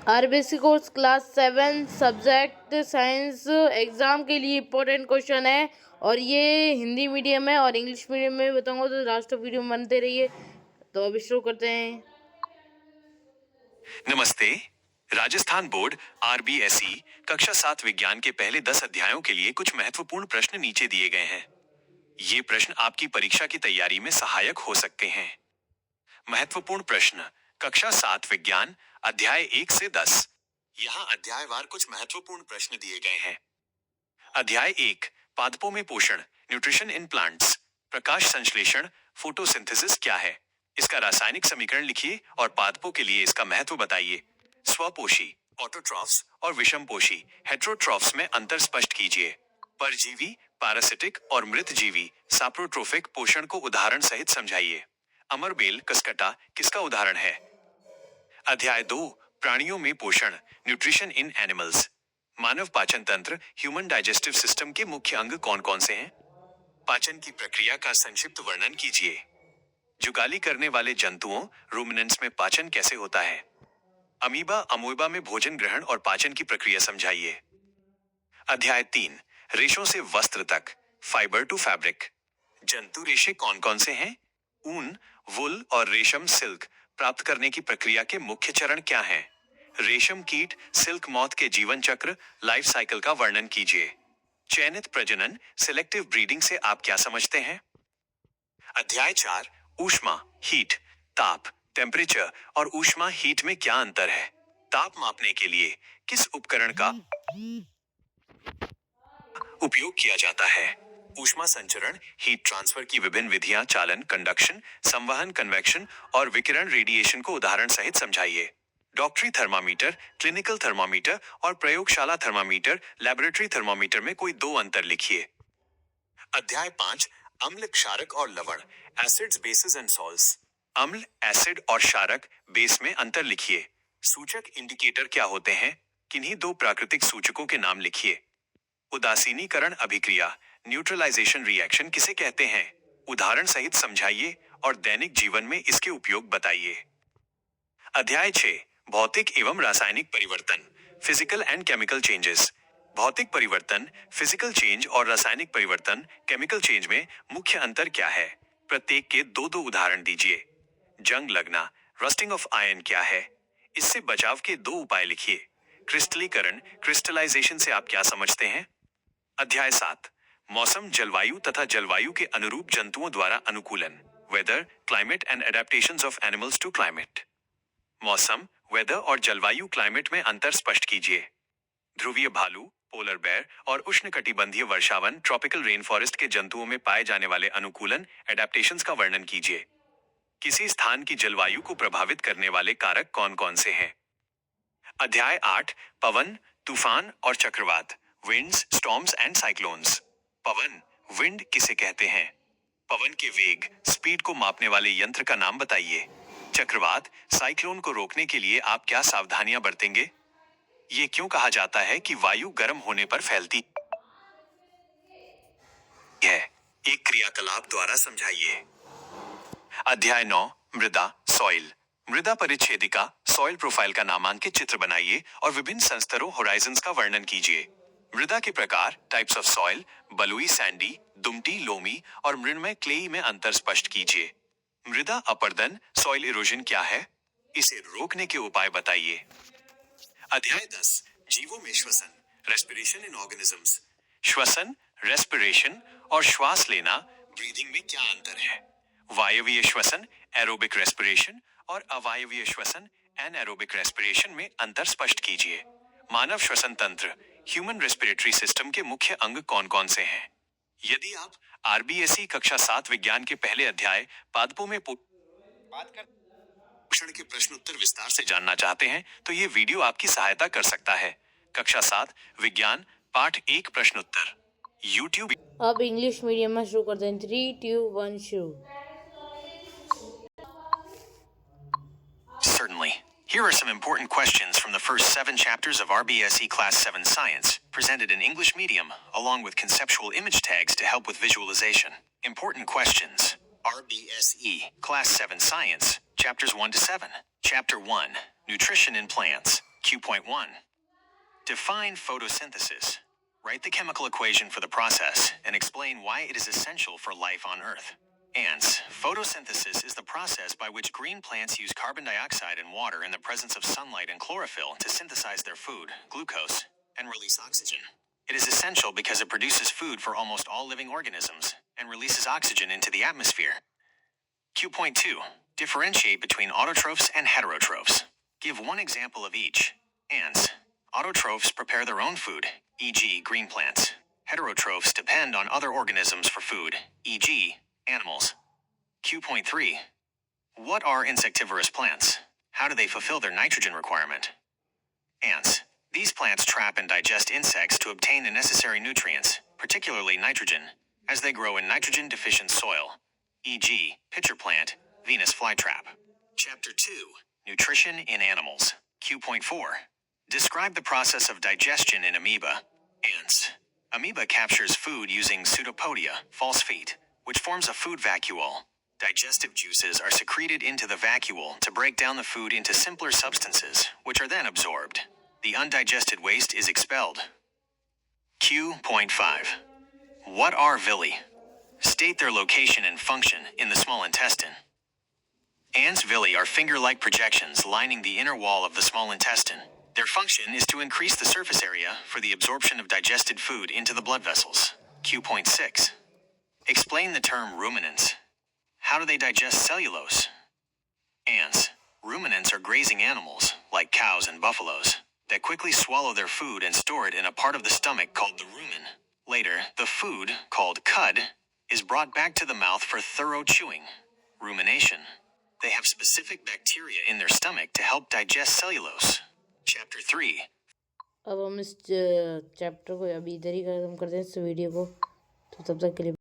RBSC course class 7 subject science exam के लिए important question है और ये हिंदी मीडियम है और इंग्लिश मीडियम में बताऊंगा तो लास्ट वीडियो में बनते रहिए। तो अभी शुरू करते हैं। नमस्ते। राजस्थान बोर्ड आरबीएसई कक्षा 7 विज्ञान के पहले 10 अध्यायों के लिए कुछ महत्वपूर्ण प्रश्न नीचे दिए गए हैं। ये प्रश्न आपकी परीक्षा की तैयारी में सहायक हो सकते हैं। महत्वपूर्ण प्रश्न कक्षा 7 विज्ञान अध्याय 1 से 10। यहाँ अध्यायवार कुछ महत्वपूर्ण प्रश्न दिए गए हैं। अध्याय 1 पादपों में पोषण न्यूट्रिशन इन प्लांट्स। प्रकाश संश्लेषण फोटोसिंथेसिस क्या है, इसका रासायनिक समीकरण लिखिए और पादपों के लिए इसका महत्व बताइए। स्वपोषी ऑटोट्रॉफ्स और विषमपोषी हेट्रोट्रॉफ्स में अंतर स्पष्ट कीजिए। परजीवी पैरासिटिक और मृतजीवी साप्रोट्रोफिक पोषण को उदाहरण सहित समझाइए। अमरबेल कसकटा किसका उदाहरण है। अध्याय 2 प्राणियों में पोषण न्यूट्रिशन इन एनिमल्स। मानव पाचन तंत्र ह्यूमन डाइजेस्टिव सिस्टम के मुख्य अंग कौन कौन से हैं। पाचन की प्रक्रिया का संक्षिप्त वर्णन कीजिए। जुगाली करने वाले जंतुओं रूमिनेंट्स में पाचन कैसे होता है। अमीबा अमोइबा में भोजन ग्रहण और पाचन की प्रक्रिया समझाइए। अध्याय 3 रेशों से वस्त्र तक फाइबर टू फैब्रिक। जंतु रेशे कौन कौन से हैं। ऊन वुल और रेशम सिल्क प्राप्त करने की प्रक्रिया के मुख्य चरण क्या हैं। रेशम कीट सिल्क मॉथ के जीवन चक्र लाइफ साइकिल का वर्णन कीजिए। चयनित प्रजनन सिलेक्टिव ब्रीडिंग से आप क्या समझते हैं। अध्याय 4 ऊष्मा हीट ताप टेम्परेचर और ऊष्मा हीट में क्या अंतर है। ताप मापने के लिए किस उपकरण का उपयोग किया जाता है। ऊष्मा संचरण हीट ट्रांसफर की विभिन्न विधियां चालन कंडक्शन संवहन कन्वेक्शन और विकिरण रेडिएशन को उदाहरण सहित समझाइए। डॉक्टरी थर्मामीटर क्लिनिकल थर्मामीटर और प्रयोगशाला थर्मामीटर लैबोरेटरी थर्मामीटर में कोई दो अंतर लिखिए। अध्याय 5 अम्ल क्षारक और लवण एसिड्स बेसिस एंड सॉल्ट्स। अम्ल एसिड और क्षारक बेस में अंतर लिखिए। सूचक इंडिकेटर क्या होते हैं, किन्हीं दो प्राकृतिक सूचकों के नाम लिखिए। उदासीनीकरण अभिक्रिया न्यूट्रलाइजेशन रिएक्शन किसे कहते हैं, उदाहरण सहित समझाइए और दैनिक जीवन में इसके उपयोग बताइए। अध्याय 6 भौतिक एवं रासायनिक परिवर्तन फिजिकल एंड केमिकल चेंजेस। भौतिक परिवर्तन फिजिकल चेंज और रासायनिक परिवर्तन केमिकल चेंज में मुख्य अंतर क्या है, प्रत्येक के दो दो उदाहरण दीजिए। जंग लगना रस्टिंग ऑफ आयरन क्या है, इससे बचाव के दो उपाय लिखिए। क्रिस्टलीकरण क्रिस्टलाइजेशन से आप क्या समझते हैं। अध्याय 7 मौसम जलवायु तथा जलवायु के अनुरूप जंतुओं द्वारा अनुकूलन weather climate and adaptations of animals to climate. मौसम वेदर और जलवायु क्लाइमेट में अंतर स्पष्ट कीजिए। ध्रुवीय भालू पोलर बेयर और उष्णकटिबंधीय वर्षावन ट्रॉपिकल रेन फॉरेस्ट के जंतुओं में पाए जाने वाले अनुकूलन एडेप्टेशंस का वर्णन कीजिए। किसी स्थान की जलवायु को प्रभावित करने वाले कारक कौन कौन से हैं। अध्याय 8 पवन तूफान और चक्रवात winds storms and cyclones. Pawan wind किसे कहते हैं, पवन के वेग स्पीड को मापने वाले यंत्र का नाम बताइए। चक्रवात साइक्लोन को रोकने के लिए आप क्या सावधानियां बरतेंगे। ये क्यों कहा जाता है कि वायु गर्म होने पर फैलती है, एक क्रियाकलाप द्वारा समझाइए। अध्याय 9 मृदा सॉइल मृदा परिच्छेदिका सॉइल प्रोफाइल का नामांकित चित्र बनाइए और विभिन्न संस्तरों होराइजन्स का वर्णन कीजिए। मृदा के प्रकार टाइप्स ऑफ सॉइल बलुई सैंडी दुमटी लोमी और मृणमय क्लेई में अंतर स्पष्ट कीजिए। मृदा अपर्दन सॉइल इरोजन क्या है, इसे रोकने के उपाय बताइए। अध्याय 10 जीवों में श्वसन रेस्पिरेशन इन ऑर्गेनिजम्स। श्वसन रेस्पिरेशन और श्वास लेना ब्रीदिंग में क्या अंतर है। वायवीय श्वसन एरोबिक रेस्पिरेशन और अवायवीय श्वसन एनएरोबिक रेस्पिरेशन में अंतर स्पष्ट कीजिए। मानव श्वसन तंत्र ह्यूमन रेस्पिरेटरी सिस्टम के मुख्य अंग कौन कौन से हैं। यदि आप आरबीएसई कक्षा 7 विज्ञान के पहले अध्याय पादपों में पोषण के प्रश्न उत्तर विस्तार से जानना चाहते हैं तो ये वीडियो आपकी सहायता कर सकता है। कक्षा 7 विज्ञान पाठ 1 प्रश्न उत्तर यूट्यूब। अब इंग्लिश मीडियम में शुरू करते हैं। 3 2 1 शुरू। Certainly. Here are some important questions from the first 7 chapters of RBSE Class 7 Science, presented in English medium, along with conceptual image tags to help with visualization. Important questions. RBSE Class 7 Science, Chapters 1 to 7. Chapter 1, Nutrition in Plants. Q.1. Define photosynthesis. Write the chemical equation for the process and explain why it is essential for life on Earth. Ants. Photosynthesis is the process by which green plants use carbon dioxide and water in the presence of sunlight and chlorophyll to synthesize their food, glucose, and release oxygen. It is essential because it produces food for almost all living organisms and releases oxygen into the atmosphere. Q.2. Differentiate between autotrophs and heterotrophs. Give one example of each. Ants. Autotrophs prepare their own food, e.g. green plants. Heterotrophs depend on other organisms for food, e.g. animals. Q.3. What are insectivorous plants? How do they fulfill their nitrogen requirement? Ants. These plants trap and digest insects to obtain the necessary nutrients, particularly nitrogen, as they grow in nitrogen-deficient soil, e.g. pitcher plant, Venus flytrap. Chapter 2. Nutrition in animals. Q.4. Describe the process of digestion in amoeba. Ants. Amoeba captures food using pseudopodia, false feet, which forms a food vacuole. Digestive juices are secreted into the vacuole to break down the food into simpler substances, which are then absorbed. The undigested waste is expelled. Q.5. What are villi? State their location and function in the small intestine. Ants' villi are finger-like projections lining the inner wall of the small intestine. Their function is to increase the surface area for the absorption of digested food into the blood vessels. Q.6. Explain the term ruminants. How do they digest cellulose? Ants. Ruminants are grazing animals, like cows and buffaloes, that quickly swallow their food and store it in a part of the stomach called the rumen. Later, the food, called cud, is brought back to the mouth for thorough chewing, rumination. They have specific bacteria in their stomach to help digest cellulose. Chapter 3. अब हम इस chapter को अभी इधर ही खत्म करते हैं इस वीडियो को। तो तब तक के लिए